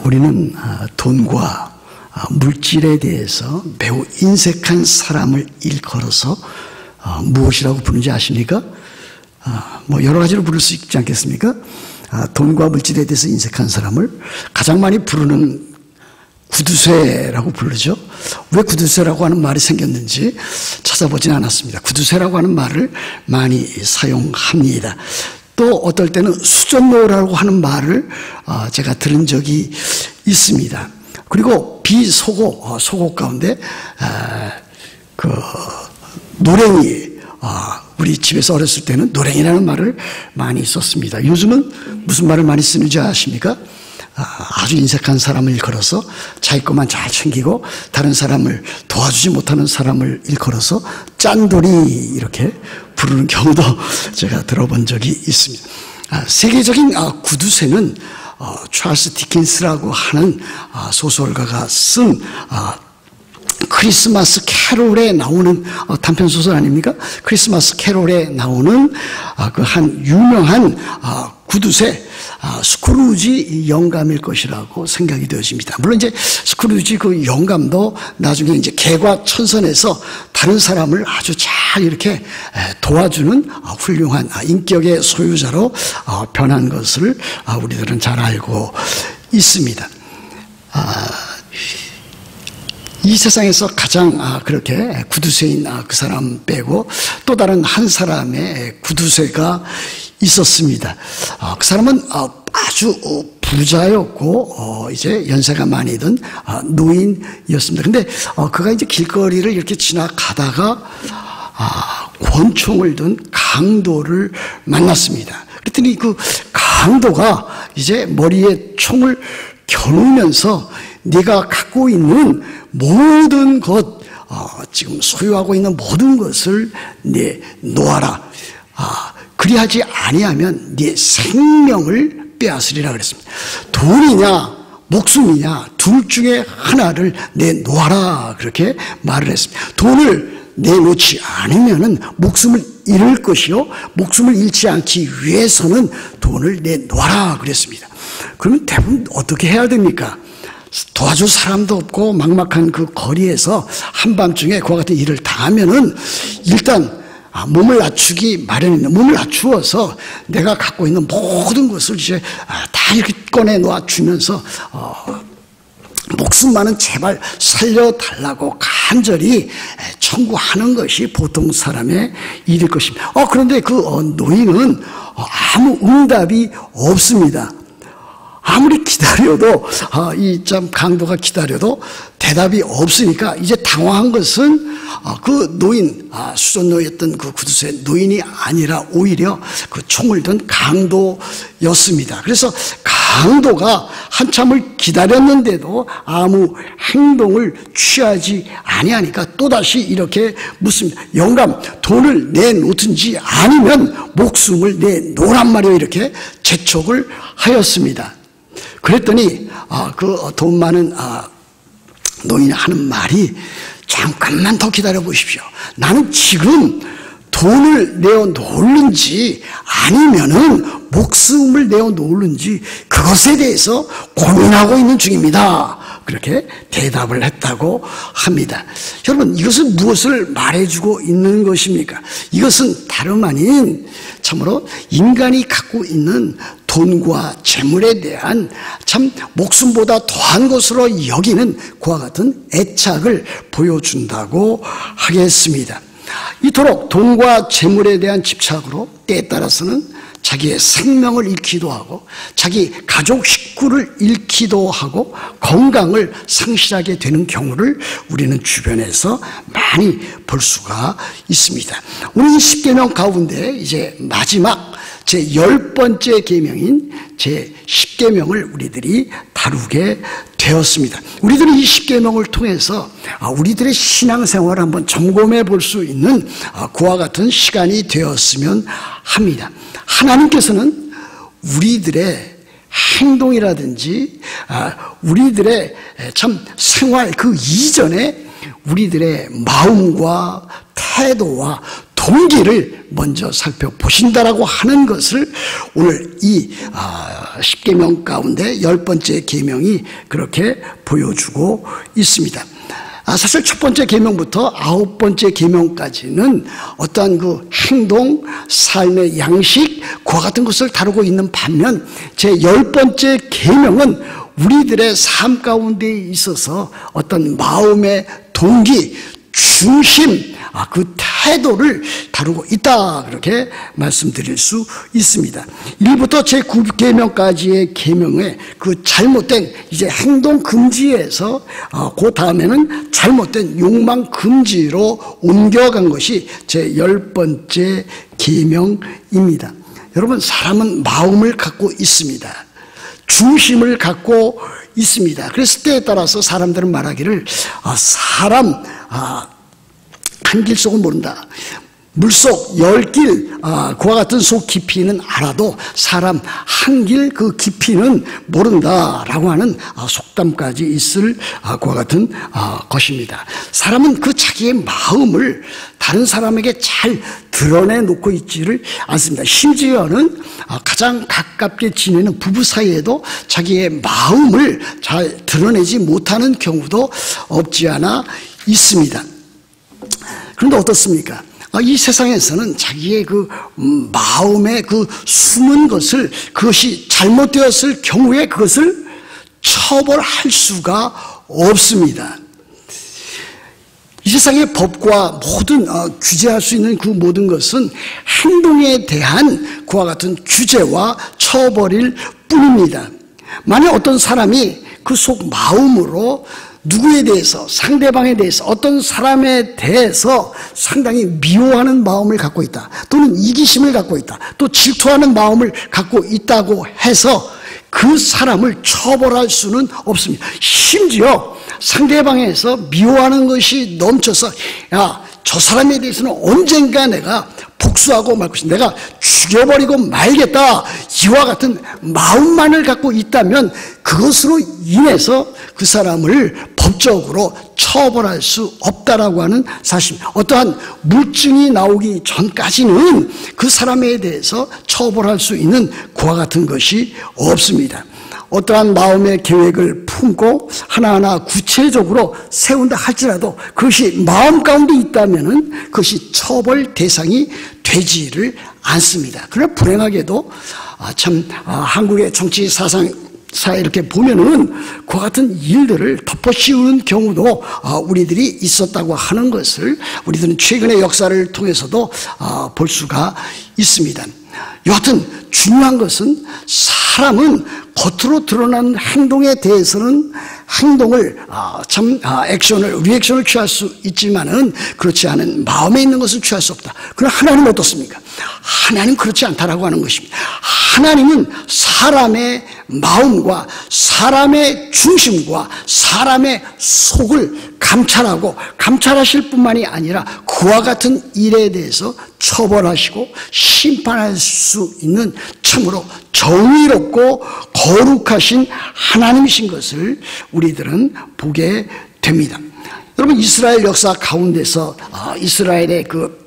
우리는 돈과 물질에 대해서 매우 인색한 사람을 일컬어서 무엇이라고 부르는지 아십니까? 뭐 여러 가지로 부를 수 있지 않겠습니까? 돈과 물질에 대해서 인색한 사람을 가장 많이 부르는 구두쇠라고 부르죠. 왜 구두쇠라고 하는 말이 생겼는지 찾아보지는 않았습니다. 구두쇠라고 하는 말을 많이 사용합니다. 또 어떨 때는 수전노라고 하는 말을 제가 들은 적이 있습니다. 그리고 비속어, 속어 가운데 그 노랭이, 우리 집에서 어렸을 때는 노랭이라는 말을 많이 썼습니다. 요즘은 무슨 말을 많이 쓰는지 아십니까? 아주 인색한 사람을 일컬어서 자기 것만 잘 챙기고 다른 사람을 도와주지 못하는 사람을 일컬어서 짠돌이 이렇게 부르는 경우도 제가 들어본 적이 있습니다. 세계적인 구두쇠는 찰스 디킨스라고 하는 소설가가 쓴 크리스마스 캐롤에 나오는 단편소설 아닙니까? 크리스마스 캐롤에 나오는 그 한 유명한 구두쇠 스크루지 영감일 것이라고 생각이 되어집니다. 물론 이제 스크루지 그 영감도 나중에 이제 개과천선해서 다른 사람을 아주 잘 이렇게 도와주는 훌륭한 인격의 소유자로 변한 것을 우리들은 잘 알고 있습니다. 이 세상에서 가장 그렇게 구두쇠인 그 사람 빼고 또 다른 한 사람의 구두쇠가 있었습니다. 그 사람은 아주 부자였고 이제 연세가 많이 든 노인이었습니다. 근데 그가 이제 길거리를 이렇게 지나가다가 권총을 든 강도를 만났습니다. 그랬더니 그 강도가 이제 머리에 총을 겨누면서 네가 갖고 있는 모든 것, 지금 소유하고 있는 모든 것을 놓아라. 그리하지 아니하면 네 생명을 빼앗으리라 그랬습니다. 돈이냐 목숨이냐 둘 중에 하나를 내놓아라 그렇게 말을 했습니다. 돈을 내놓지 않으면은 목숨을 잃을 것이요 목숨을 잃지 않기 위해서는 돈을 내놓아라 그랬습니다. 그러면 대부분 어떻게 해야 됩니까? 도와줄 사람도 없고 막막한 그 거리에서 한밤중에 그와 같은 일을 당하면은 일단 몸을 낮추기 마련입니다. 몸을 낮추어서 내가 갖고 있는 모든 것을 이제 다 이렇게 꺼내 놓아 주면서 목숨만은 제발 살려달라고 간절히 청구하는 것이 보통 사람의 일일 것입니다. 그런데 그 노인은 아무 응답이 없습니다. 아무리 기다려도 이 참 강도가 기다려도 대답이 없으니까 이제 당황한 것은 그 노인 수전노였던 그 구두쇠 노인이 아니라 오히려 그 총을 든 강도였습니다. 그래서 강도가 한참을 기다렸는데도 아무 행동을 취하지 아니하니까 또다시 이렇게 묻습니다. 영감, 돈을 내놓든지 아니면 목숨을 내놓으란 말이에요. 이렇게 재촉을 하였습니다. 그랬더니 그 돈 많은 노인이 하는 말이 잠깐만 더 기다려 보십시오. 나는 지금 돈을 내어놓을는지 아니면은 목숨을 내어놓을는지 그것에 대해서 고민하고 있는 중입니다. 그렇게 대답을 했다고 합니다. 여러분, 이것은 무엇을 말해주고 있는 것입니까? 이것은 다름 아닌 참으로 인간이 갖고 있는 돈과 재물에 대한 참 목숨보다 더한 것으로 여기는 그와 같은 애착을 보여준다고 하겠습니다. 이토록 돈과 재물에 대한 집착으로 때에 따라서는 자기의 생명을 잃기도 하고 자기 가족 식구를 잃기도 하고 건강을 상실하게 되는 경우를 우리는 주변에서 많이 볼 수가 있습니다. 오늘 이 10계명 가운데 이제 마지막 제 10번째 계명인 제 10계명을 우리들이 다루게 되었습니다. 우리들은 이 10계명을 통해서 우리들의 신앙생활을 한번 점검해 볼 수 있는 그와 같은 시간이 되었으면 합니다. 하나님께서는 우리들의 행동이라든지 우리들의 참 생활 그 이전에 우리들의 마음과 태도와 동기를 먼저 살펴보신다라고 하는 것을 오늘 이 10계명 가운데 10번째 계명이 그렇게 보여주고 있습니다. 사실 첫 번째 계명부터 9번째 계명까지는 어떠한 그 행동, 삶의 양식, 그와 같은 것을 다루고 있는 반면 제 10번째 계명은 우리들의 삶 가운데 있어서 어떤 마음의 동기, 중심, 그 태도를 다루고 있다, 그렇게 말씀드릴 수 있습니다. 1부터 제9계명까지의 계명에 그 잘못된 이제 행동 금지에서 그 다음에는 잘못된 욕망 금지로 옮겨간 것이 제10번째 계명입니다. 여러분, 사람은 마음을 갖고 있습니다. 중심을 갖고 있습니다. 그래서 때에 따라서 사람들은 말하기를 사람 한 길 속은 모른다. 물속 10길 그와 같은 속 깊이는 알아도 사람 한 길 그 깊이는 모른다라고 하는 속담까지 있을 그와 같은 것입니다. 사람은 그 자기의 마음을 다른 사람에게 잘 드러내놓고 있지를 않습니다. 심지어는 가장 가깝게 지내는 부부 사이에도 자기의 마음을 잘 드러내지 못하는 경우도 없지 않아 있습니다. 그런데 어떻습니까? 이 세상에서는 자기의 그 마음의 그 숨은 것을, 그것이 잘못되었을 경우에 그것을 처벌할 수가 없습니다. 이 세상의 법과 모든 규제할 수 있는 그 모든 것은 행동에 대한 그와 같은 규제와 처벌일 뿐입니다. 만약 어떤 사람이 그 속 마음으로 누구에 대해서, 상대방에 대해서, 어떤 사람에 대해서 상당히 미워하는 마음을 갖고 있다, 또는 이기심을 갖고 있다, 또 질투하는 마음을 갖고 있다고 해서 그 사람을 처벌할 수는 없습니다. 심지어 상대방에서 미워하는 것이 넘쳐서 저 사람에 대해서는 언젠가 내가 복수하고 말 것이다, 내가 죽여버리고 말겠다, 이와 같은 마음만을 갖고 있다면 그것으로 인해서 그 사람을 법적으로 처벌할 수 없다라고 하는 사실입니다. 어떠한 물증이 나오기 전까지는 그 사람에 대해서 처벌할 수 있는 그와 같은 것이 없습니다. 어떠한 마음의 계획을 품고 하나하나 구체적으로 세운다 할지라도 그것이 마음 가운데 있다면은 그것이 처벌 대상이 되지를 않습니다. 그러나 불행하게도 한국의 정치 사상사에 이렇게 보면은 그와 같은 일들을 덮어씌우는 경우도 우리들이 있었다고 하는 것을 우리들은 최근의 역사를 통해서도 볼 수가 있습니다. 여하튼 중요한 것은 사람은 겉으로 드러난 행동에 대해서는 행동을 액션을, 리액션을 취할 수 있지만은 그렇지 않은 마음에 있는 것을 취할 수 없다. 그러나 하나님은 어떻습니까? 하나님 그렇지 않다라고 하는 것입니다. 하나님은 사람의 마음과 사람의 중심과 사람의 속을 감찰하고 감찰하실 뿐만이 아니라 그와 같은 일에 대해서 처벌하시고 심판할 수 있는 참으로 정의롭고 거룩하신 하나님이신 것을 우리들은 보게 됩니다. 여러분, 이스라엘 역사 가운데서 이스라엘의 그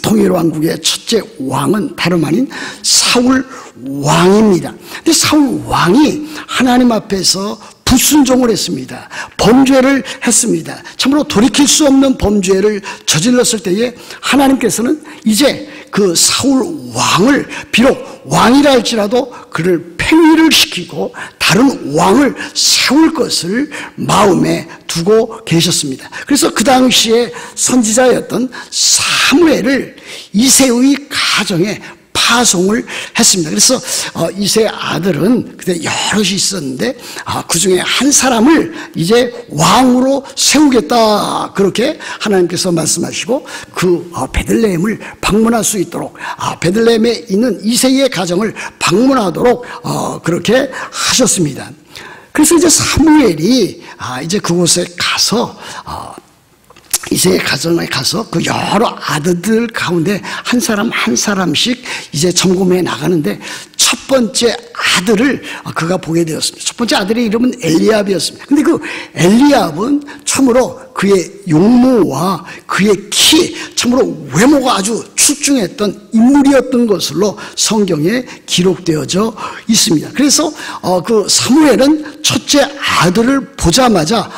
통일 왕국의 첫째 왕은 다름 아닌 사울 왕입니다. 근데 사울 왕이 하나님 앞에서 불순종을 했습니다. 범죄를 했습니다. 참으로 돌이킬 수 없는 범죄를 저질렀을 때에 하나님께서는 이제 그 사울 왕을, 비록 왕이라 할지라도 그를 팽위를 시키고 다른 왕을 세울 것을 마음에 두고 계셨습니다. 그래서 그 당시에 선지자였던 사무엘을 이새의 가정에 파송을 했습니다. 그래서 이새의 아들은 그때 여럿이 있었는데 그 중에 한 사람을 이제 왕으로 세우겠다, 그렇게 하나님께서 말씀하시고 그 베들레헴을 방문할 수 있도록, 베들레헴에 있는 이새의 가정을 방문하도록 그렇게 하셨습니다. 그래서 이제 사무엘이 이제 그곳에 가서 이새의 가정에 가서 그 여러 아들들 가운데 한 사람 한 사람씩 이제 점검해 나가는데 첫 번째 아들을 그가 보게 되었습니다. 첫 번째 아들의 이름은 엘리압이었습니다. 근데 그 엘리압은 참으로 그의 용모와 그의 키, 참으로 외모가 아주 출중했던 인물이었던 것으로 성경에 기록되어져 있습니다. 그래서 그 사무엘은 첫째 아들을 보자마자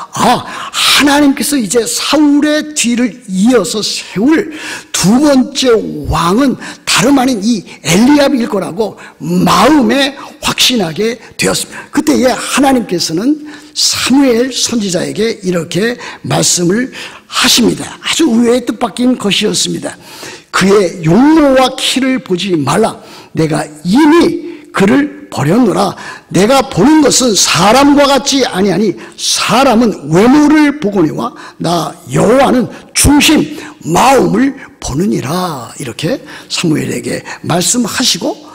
하나님께서 이제 사울의 뒤를 이어서 세울 두 번째 왕은 다름 아닌 이 엘리압일 거라고 마음에 확신하게 되었습니다. 그때에 하나님께서는 사무엘 선지자에게 이렇게 말씀을 하십니다. 아주 의외의 뜻밖인 것이었습니다. 그의 용모와 키를 보지 말라. 내가 이미 그를 버렸노라. 내가 보는 것은 사람과 같지 아니하니 사람은 외모를 보거니와 나 여호와는 중심 마음을 보느니라. 이렇게 사무엘에게 말씀하시고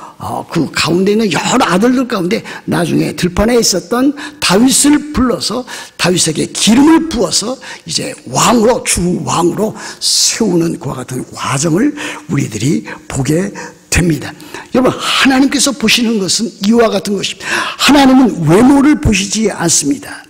그 가운데 있는 여러 아들들 가운데 나중에 들판에 있었던 다윗을 불러서 다윗에게 기름을 부어서 이제 왕으로, 주왕으로 세우는 그와 같은 과정을 우리들이 보게 됩니다. 여러분, 하나님께서 보시는 것은 이와 같은 것입니다. 하나님은 외모를 보시지 않습니다.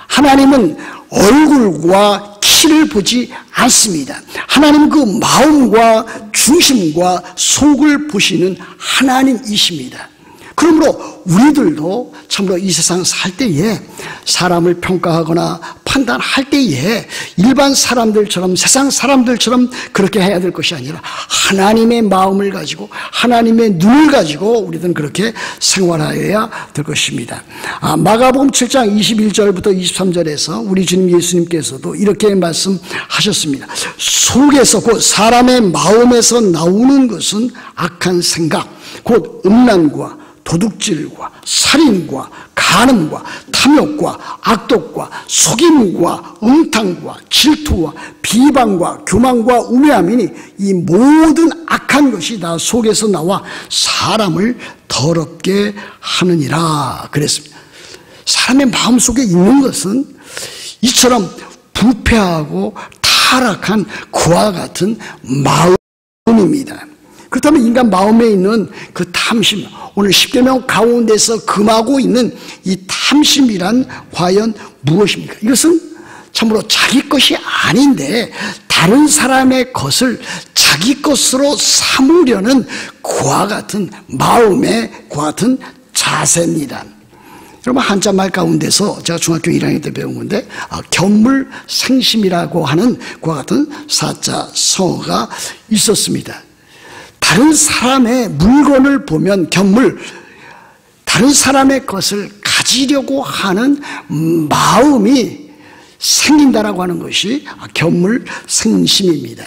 하나님은 얼굴과 키를 보지 않습니다. 하나님 그 마음과 중심과 속을 보시는 하나님이십니다. 그러므로 우리들도 참으로 이 세상 살 때에 사람을 평가하거나 판단할 때에 일반 사람들처럼, 세상 사람들처럼 그렇게 해야 될 것이 아니라 하나님의 마음을 가지고 하나님의 눈을 가지고 우리들은 그렇게 생활하여야 될 것입니다. 마가복음 7장 21절부터 23절에서 우리 주님 예수님께서도 이렇게 말씀하셨습니다. 속에서, 곧 사람의 마음에서 나오는 것은 악한 생각, 곧 음란과 도둑질과 살인과 간음과 탐욕과 악독과 속임과 음탕과 질투와 비방과 교만과 우매함이니 이 모든 악한 것이 나 속에서 나와 사람을 더럽게 하느니라 그랬습니다. 사람의 마음속에 있는 것은 이처럼 부패하고 타락한 그와 같은 마음입니다. 그렇다면 인간 마음에 있는 그 탐심, 오늘 십계명 가운데서 금하고 있는 이 탐심이란 과연 무엇입니까? 이것은 참으로 자기 것이 아닌데 다른 사람의 것을 자기 것으로 삼으려는 그와 같은 마음의 그와 같은 자세입니다. 여러분, 한자말 가운데서 제가 중학교 1학년 때 배운 건데 견물생심이라고 하는 그와 같은 사자 성어가 있었습니다. 다른 사람의 물건을 보면 다른 사람의 것을 가지려고 하는 마음이 생긴다라고 하는 것이 견물생심입니다.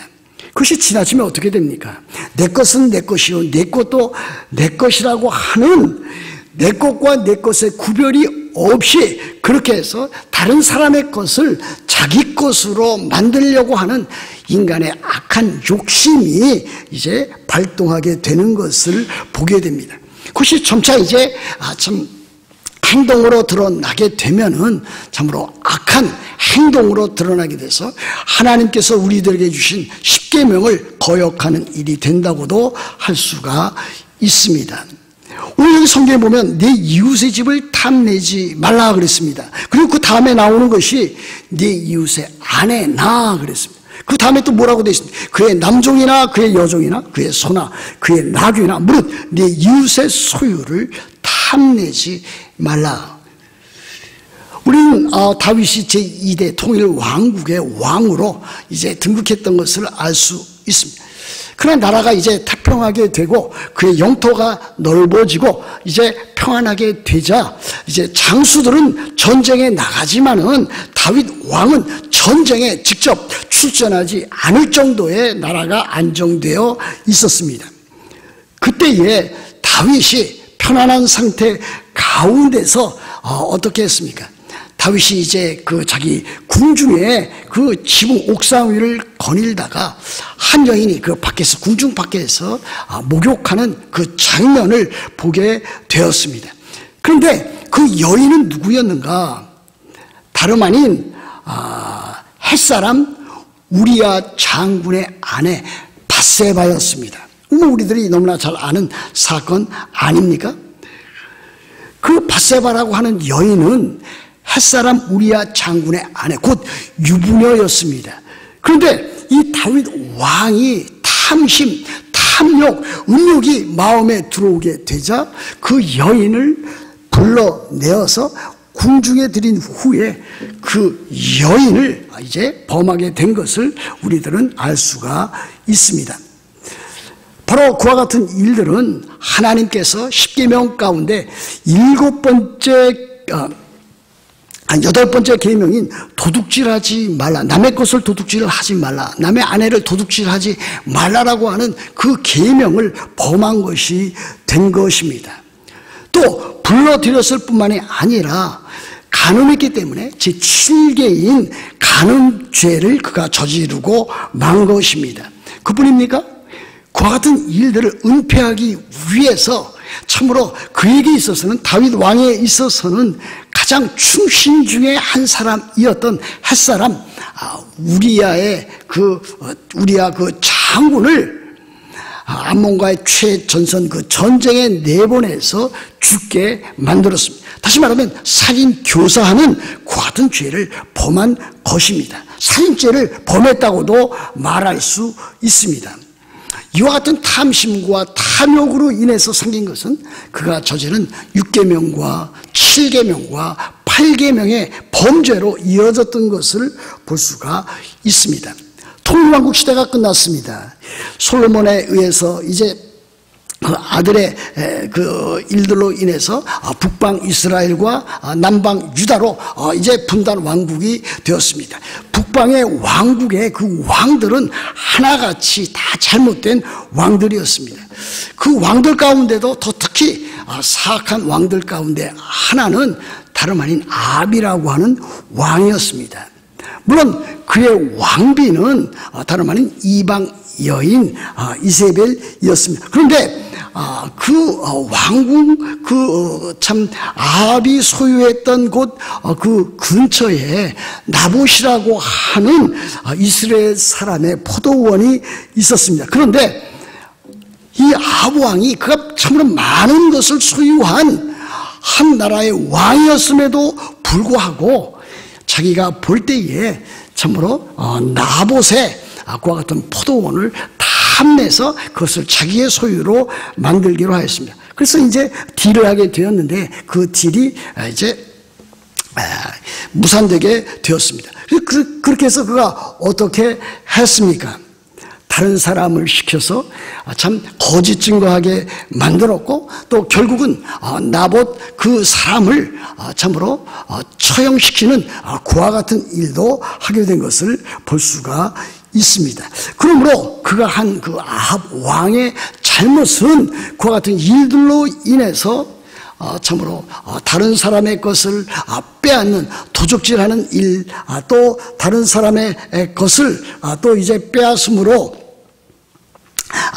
그것이 지나치면 어떻게 됩니까? 내 것은 내 것이요, 내 것도 내 것이라고 하는 내 것과 내 것의 구별이 없이 그렇게 해서 다른 사람의 것을 자기 것으로 만들려고 하는 인간의 악한 욕심이 이제 발동하게 되는 것을 보게 됩니다. 그것이 점차 이제 참 행동으로 드러나게 되면은 참으로 악한 행동으로 드러나게 돼서 하나님께서 우리들에게 주신 십계명을 거역하는 일이 된다고도 할 수가 있습니다. 오늘 여기 성경에 보면 내 이웃의 집을 탐내지 말라 그랬습니다. 그리고 그 다음에 나오는 것이 내 이웃의 아내나 그랬습니다. 그 다음에 또 뭐라고 되어 있습니까? 그의 남종이나 그의 여종이나 그의 소나 그의 나귀나 무릇 내 이웃의 소유를 탐내지 말라. 우리는 다윗이 제2대 통일 왕국의 왕으로 이제 등극했던 것을 알 수 있습니다. 그러나 나라가 이제 태평하게 되고 그의 영토가 넓어지고 이제 평안하게 되자 이제 장수들은 전쟁에 나가지만은 다윗 왕은 전쟁에 직접 출전하지 않을 정도의 나라가 안정되어 있었습니다. 그때에 다윗이 편안한 상태 가운데서 어떻게 했습니까? 다윗이 이제 그 자기 궁중에 그 지붕 옥상 위를 거닐다가 한 여인이 그 밖에서, 궁중 밖에서 목욕하는 그 장면을 보게 되었습니다. 그런데 그 여인은 누구였는가? 다름 아닌 햇사람 우리야 장군의 아내 밧세바였습니다. 우리들이 너무나 잘 아는 사건 아닙니까? 밧세바라고 하는 여인은 햇사람 우리야 장군의 아내 곧 유부녀였습니다. 그런데 이 다윗 왕이 탐심, 탐욕, 음욕이 마음에 들어오게 되자 그 여인을 불러내어서 궁중에 들인 후에 그 여인을 이제 범하게 된 것을 우리들은 알 수가 있습니다. 바로 그와 같은 일들은 하나님께서 십계명 가운데 8번째 계명인 도둑질하지 말라, 남의 것을 도둑질을 하지 말라, 남의 아내를 도둑질하지 말라라고 하는 그 계명을 범한 것이 된 것입니다. 또 불러들였을 뿐만이 아니라 간음했기 때문에 제7계인 간음죄를 그가 저지르고 만 것입니다. 그뿐입니까? 그와 같은 일들을 은폐하기 위해서 참으로 그에게 있어서는, 다윗 왕에 있어서는 가장 충신 중에 한 사람이었던 햇사람 우리야 그 장군을 암몬과의 최전선 그 전쟁에 내보내서 죽게 만들었습니다. 다시 말하면 살인 교사하는 그와 같은 죄를 범한 것입니다. 살인죄를 범했다고도 말할 수 있습니다. 이와 같은 탐심과 탐욕으로 인해서 생긴 것은 그가 저지른 6계명과 7계명과 8계명의 범죄로 이어졌던 것을 볼 수가 있습니다. 통일왕국 시대가 끝났습니다. 솔로몬에 의해서 이제 그 아들의 그 일들로 인해서 북방 이스라엘과 남방 유다로 이제 분단 왕국이 되었습니다. 북방의 왕국의 그 왕들은 하나같이 다 잘못된 왕들이었습니다. 그 왕들 가운데도 더 특히 사악한 왕들 가운데 하나는 다름 아닌 아합이라고 하는 왕이었습니다. 물론 그의 왕비는 다름 아닌 이방 여인 이세벨이었습니다. 그런데 그 왕궁 참 아합이 소유했던 곳 그 근처에 나봇이라고 하는 이스라엘 사람의 포도원이 있었습니다. 그런데 이 아합 왕이 그가 참으로 많은 것을 소유한 한 나라의 왕이었음에도 불구하고 자기가 볼 때에 참으로 나봇의 그와 같은 포도원을 탐내서 그것을 자기의 소유로 만들기로 하였습니다. 그래서 이제 딜을 하게 되었는데 그 딜이 이제 무산되게 되었습니다. 그렇게 해서 그가 어떻게 했습니까? 다른 사람을 시켜서 참 거짓 증거하게 만들었고 또 결국은 나봇 그 사람을 참으로 처형시키는 그와 같은 일도 하게 된 것을 볼 수가 있습니다. 그러므로 그가 한 그 아합 왕의 잘못은 그와 같은 일들로 인해서 참으로 다른 사람의 것을 빼앗는 도적질하는 일, 또 다른 사람의 것을 또 이제 빼앗음으로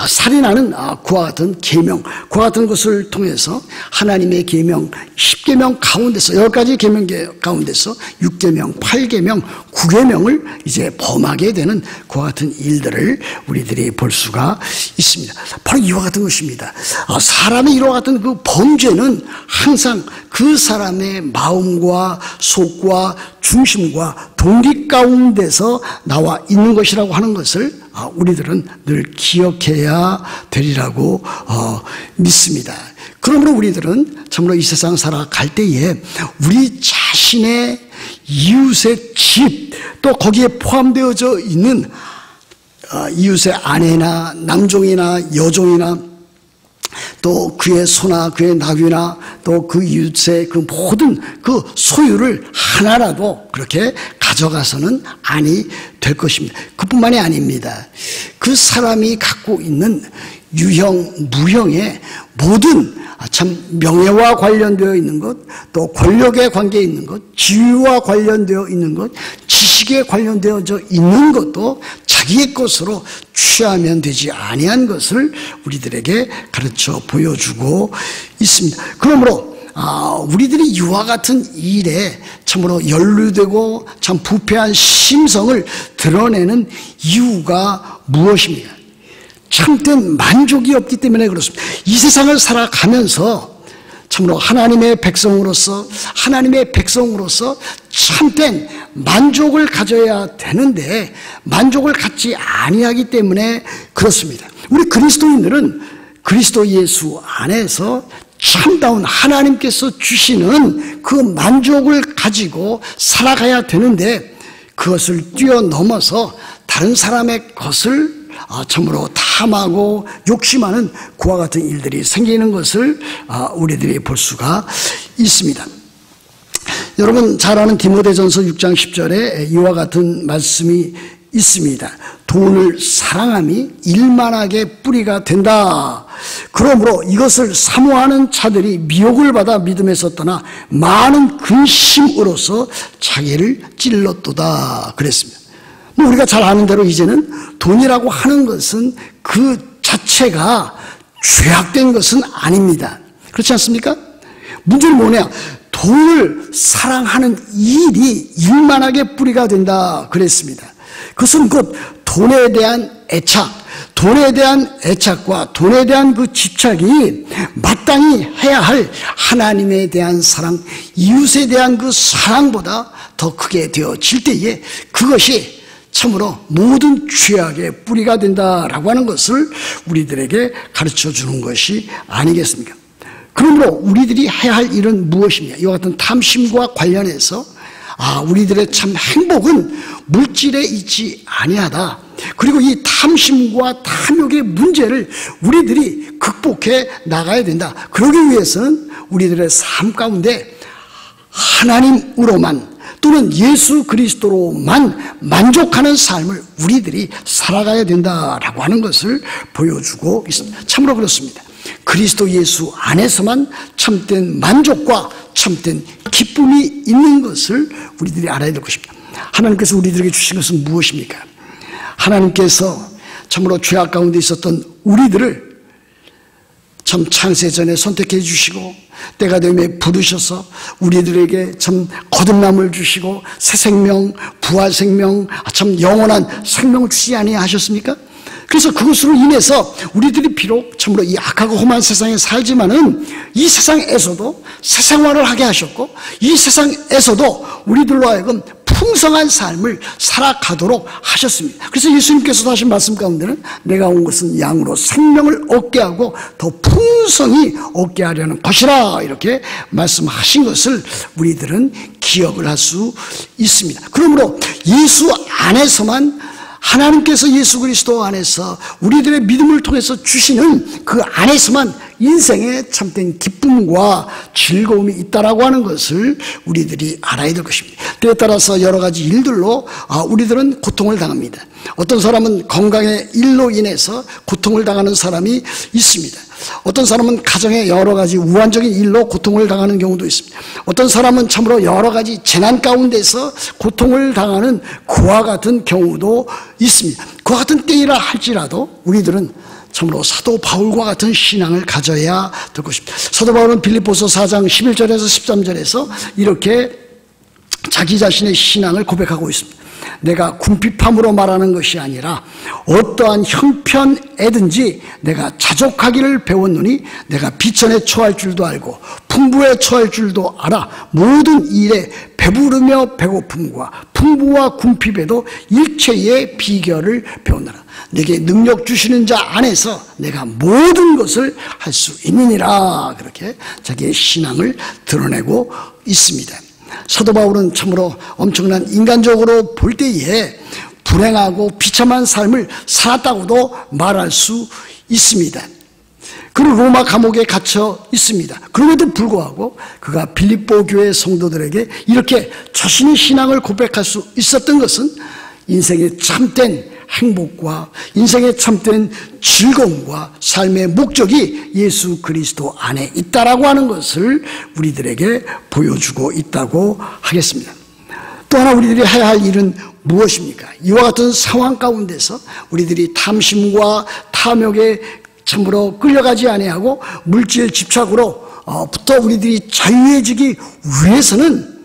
살인하는 그와 같은 계명, 그와 같은 것을 통해서 하나님의 계명 10계명 가운데서 10가지 계명 가운데서 6계명, 8계명, 9계명을 이제 범하게 되는 그와 같은 일들을 우리들이 볼 수가 있습니다. 바로 이와 같은 것입니다. 사람의 이와 같은 그 범죄는 항상 그 사람의 마음과 속과 중심과 동기 가운데서 나와 있는 것이라고 하는 것을 우리들은 늘 기억해야 되리라고 믿습니다. 그러므로 우리들은 참으로 이 세상 살아갈 때에 우리 자신의 이웃의 집, 또 거기에 포함되어져 있는 이웃의 아내나 남종이나 여종이나 또 그의 소나 그의 나귀나 또 그 이웃의 그 모든 그 소유를 하나라도 그렇게 가져가서는 아니 될 것입니다. 그뿐만이 아닙니다. 그 사람이 갖고 있는 유형, 무형의 모든 참 명예와 관련되어 있는 것, 또 권력에 관계에 있는 것, 지위와 관련되어 있는 것, 지식에 관련되어져 있는 것도 자기의 것으로 취하면 되지 아니한 것을 우리들에게 가르쳐 보여주고 있습니다. 그러므로 우리들이 이와 같은 일에 참으로 연루되고 참 부패한 심성을 드러내는 이유가 무엇입니까? 참된 만족이 없기 때문에 그렇습니다. 이 세상을 살아가면서 참으로 하나님의 백성으로서 참된 만족을 가져야 되는데 만족을 갖지 아니하기 때문에 그렇습니다. 우리 그리스도인들은 그리스도 예수 안에서 참다운 하나님께서 주시는 그 만족을 가지고 살아가야 되는데 그것을 뛰어넘어서 다른 사람의 것을 참으로 탐하고 욕심하는 그와 같은 일들이 생기는 것을 우리들이 볼 수가 있습니다. 여러분 잘 아는 디모데전서 6장 10절에 이와 같은 말씀이 있습니다. 돈을 사랑함이 일만하게 뿌리가 된다. 그러므로 이것을 사모하는 자들이 미혹을 받아 믿음에서 떠나 많은 근심으로서 자기를 찔렀도다 그랬습니다. 우리가 잘 아는 대로 이제는 돈이라고 하는 것은 그 자체가 죄악된 것은 아닙니다. 그렇지 않습니까? 문제는 뭐냐? 돈을 사랑하는 일이 일만하게 뿌리가 된다 그랬습니다. 그것은 곧 돈에 대한 애착과 돈에 대한 그 집착이 마땅히 해야 할 하나님에 대한 사랑, 이웃에 대한 그 사랑보다 더 크게 되어질 때에 그것이 참으로 모든 죄악의 뿌리가 된다라고 하는 것을 우리들에게 가르쳐 주는 것이 아니겠습니까? 그러므로 우리들이 해야 할 일은 무엇입니까? 이와 같은 탐심과 관련해서 우리들의 참 행복은 물질에 있지 아니하다. 그리고 이 탐심과 탐욕의 문제를 우리들이 극복해 나가야 된다. 그러기 위해서는 우리들의 삶 가운데 하나님으로만 또는 예수 그리스도로만 만족하는 삶을 우리들이 살아가야 된다라고 하는 것을 보여주고 있습니다. 참으로 그렇습니다. 그리스도 예수 안에서만 참된 만족과 참된 기쁨이 있는 것을 우리들이 알아야 될 것입니다. 하나님께서 우리들에게 주신 것은 무엇입니까? 하나님께서 참으로 죄악 가운데 있었던 우리들을 참 창세전에 선택해 주시고 때가 되면 부르셔서 우리들에게 참 거듭남을 주시고 새 생명, 부활 생명, 참 영원한 생명을 주시지 아니하셨습니까? 그래서 그것으로 인해서 우리들이 비록 참으로 이 악하고 험한 세상에 살지만은 이 세상에서도 새 생활을 하게 하셨고 이 세상에서도 우리들로 하여금 풍성한 삶을 살아가도록 하셨습니다. 그래서 예수님께서도 하신 말씀 가운데는 내가 온 것은 양으로 생명을 얻게 하고 더 풍성히 얻게 하려는 것이라 이렇게 말씀하신 것을 우리들은 기억을 할 수 있습니다. 그러므로 예수 안에서만 하나님께서 예수 그리스도 안에서 우리들의 믿음을 통해서 주시는 그 안에서만 인생의 참된 기쁨과 즐거움이 있다라고 하는 것을 우리들이 알아야 될 것입니다. 때에 따라서 여러 가지 일들로 우리들은 고통을 당합니다. 어떤 사람은 건강의 일로 인해서 고통을 당하는 사람이 있습니다. 어떤 사람은 가정의 여러 가지 우환적인 일로 고통을 당하는 경우도 있습니다. 어떤 사람은 참으로 여러 가지 재난 가운데서 고통을 당하는 그와 같은 경우도 있습니다. 그와 같은 때이라 할지라도 우리들은 참으로 사도 바울과 같은 신앙을 가져야 될 것입니다. 사도 바울은 빌립보서 4장 11절에서 13절에서 이렇게 자기 자신의 신앙을 고백하고 있습니다. 내가 궁핍함으로 말하는 것이 아니라 어떠한 형편에든지 내가 자족하기를 배웠노니 내가 비천에 처할 줄도 알고 풍부에 처할 줄도 알아. 모든 일에 배부르며 배고픔과 풍부와 궁핍에도 일체의 비결을 배웠노라. 내게 능력 주시는 자 안에서 내가 모든 것을 할 수 있느니라. 그렇게 자기의 신앙을 드러내고 있습니다. 사도 바울은 참으로 엄청난 인간적으로 볼 때에 불행하고 비참한 삶을 살았다고도 말할 수 있습니다. 그는 로마 감옥에 갇혀 있습니다. 그럼에도 불구하고 그가 빌립보 교회 성도들에게 이렇게 자신의 신앙을 고백할 수 있었던 것은 인생의 참된 행복과 인생의 참된 즐거움과 삶의 목적이 예수 그리스도 안에 있다라고 하는 것을 우리들에게 보여주고 있다고 하겠습니다. 또 하나 우리들이 해야 할 일은 무엇입니까? 이와 같은 상황 가운데서 우리들이 탐심과 탐욕에 참으로 끌려가지 아니하고 물질 집착으로부터 우리들이 자유해지기 위해서는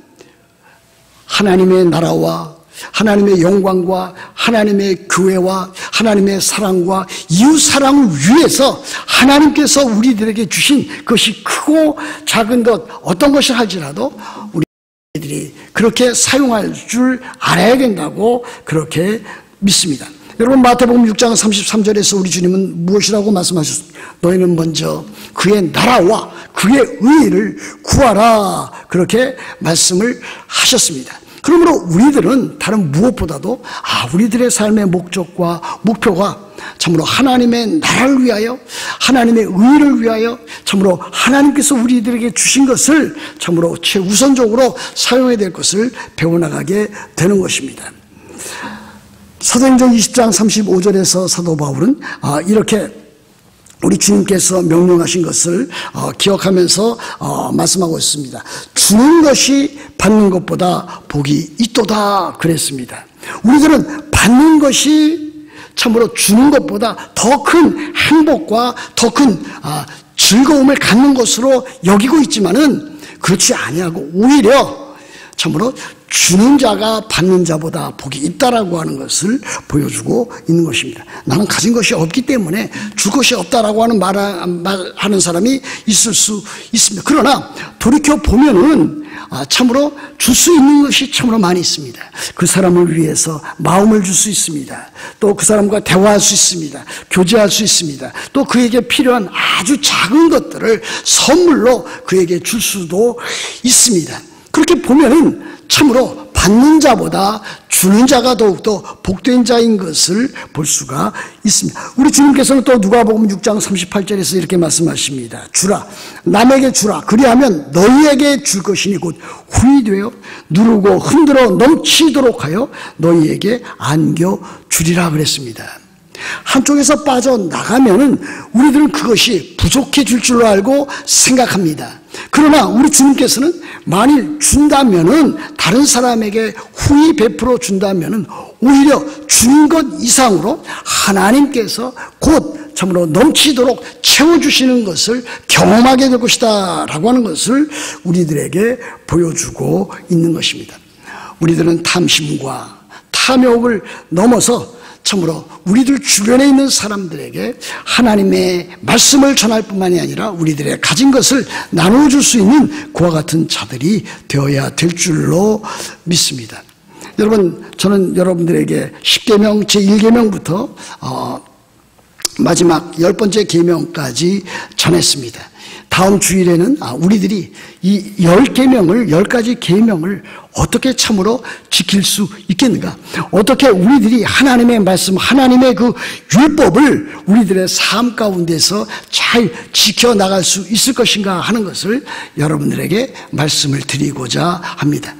하나님의 나라와 하나님의 영광과 하나님의 교회와 하나님의 사랑과 이웃 사랑을 위해서 하나님께서 우리들에게 주신 그것이 크고 작은 것 어떤 것이 할지라도 우리들이 그렇게 사용할 줄 알아야 된다고 그렇게 믿습니다. 여러분, 마태복음 6장 33절에서 우리 주님은 무엇이라고 말씀하셨습니까? 너희는 먼저 그의 나라와 그의 의를 구하라, 그렇게 말씀을 하셨습니다. 그러므로 우리들은 다른 무엇보다도 우리들의 삶의 목적과 목표가 참으로 하나님의 나라를 위하여, 하나님의 의를 위하여, 참으로 하나님께서 우리들에게 주신 것을 참으로 최우선적으로 사용해야 될 것을 배워나가게 되는 것입니다. 사도행전 20장 35절에서 사도 바울은 이렇게 우리 주님께서 명령하신 것을 기억하면서 말씀하고 있습니다. 주는 것이 받는 것보다 복이 있도다 그랬습니다. 우리들은 받는 것이 참으로 주는 것보다 더 큰 행복과 더 큰 즐거움을 갖는 것으로 여기고 있지만은 그렇지 아니하고 오히려 참으로 주는 자가 받는 자보다 복이 있다라고 하는 것을 보여주고 있는 것입니다. 나는 가진 것이 없기 때문에 줄 것이 없다라고 하는 말하는 사람이 있을 수 있습니다. 그러나 돌이켜 보면은 참으로 줄 수 있는 것이 참으로 많이 있습니다. 그 사람을 위해서 마음을 줄 수 있습니다. 또 그 사람과 대화할 수 있습니다. 교제할 수 있습니다. 또 그에게 필요한 아주 작은 것들을 선물로 그에게 줄 수도 있습니다. 그렇게 보면은 참으로 받는 자보다 주는 자가 더욱더 복된 자인 것을 볼 수가 있습니다. 우리 주님께서는 또 누가복음 6장 38절에서 이렇게 말씀하십니다. 주라, 남에게 주라, 그리하면 너희에게 줄 것이니 곧 훈이 되어 누르고 흔들어 넘치도록 하여 너희에게 안겨주리라 그랬습니다. 한쪽에서 빠져나가면은 우리들은 그것이 부족해질 줄로 알고 생각합니다. 그러나 우리 주님께서는 만일 준다면은, 다른 사람에게 후히 베풀어 준다면은 오히려 준 것 이상으로 하나님께서 곧 참으로 넘치도록 채워주시는 것을 경험하게 될 것이다 라고 하는 것을 우리들에게 보여주고 있는 것입니다. 우리들은 탐심과 탐욕을 넘어서 참으로 우리들 주변에 있는 사람들에게 하나님의 말씀을 전할 뿐만이 아니라 우리들의 가진 것을 나눠줄 수 있는 그와 같은 자들이 되어야 될 줄로 믿습니다. 여러분, 저는 여러분들에게 10계명 제1계명부터 마지막 10번째 계명까지 전했습니다. 다음 주일에는 우리들이 이 10계명을, 10가지 계명을 어떻게 참으로 지킬 수 있겠는가? 어떻게 우리들이 하나님의 말씀, 하나님의 그 율법을 우리들의 삶 가운데서 잘 지켜나갈 수 있을 것인가 하는 것을 여러분들에게 말씀을 드리고자 합니다.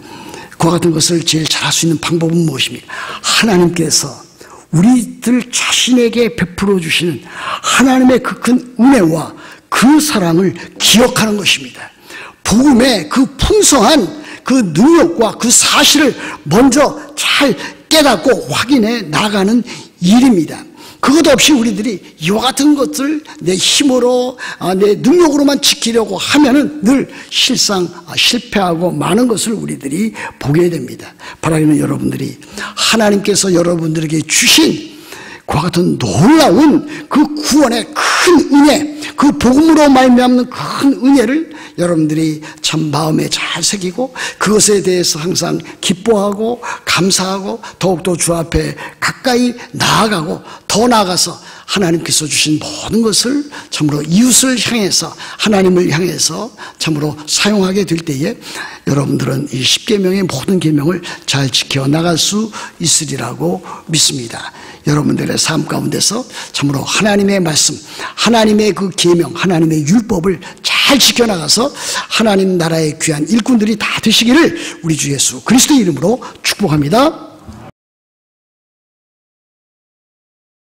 그와 같은 것을 제일 잘할 수 있는 방법은 무엇입니까? 하나님께서 우리들 자신에게 베풀어 주시는 하나님의 그 큰 은혜와 그 사랑을 기억하는 것입니다. 복음의 그 풍성한 그 능력과 그 사실을 먼저 잘 깨닫고 확인해 나가는 일입니다. 그것 없이 우리들이 이와 같은 것을 내 힘으로, 내 능력으로만 지키려고 하면은 늘 실상 실패하고 많은 것을 우리들이 보게 됩니다. 바라기는 여러분들이 하나님께서 여러분들에게 주신 그와 같은 놀라운 그 구원의 큰 은혜, 그 복음으로 말미암는 큰 은혜를 여러분들이 참 마음에 잘 새기고 그것에 대해서 항상 기뻐하고 감사하고 더욱더 주 앞에 가까이 나아가고 더 나아가서 하나님께서 주신 모든 것을 참으로 이웃을 향해서, 하나님을 향해서 참으로 사용하게 될 때에 여러분들은 이 10계명의 모든 계명을 잘 지켜나갈 수 있으리라고 믿습니다. 여러분들의 삶 가운데서 참으로 하나님의 말씀, 하나님의 그 계명, 하나님의 율법을 잘 지켜나가서 하나님 나라의 귀한 일꾼들이 다 되시기를 우리 주 예수 그리스도의 이름으로 축복합니다.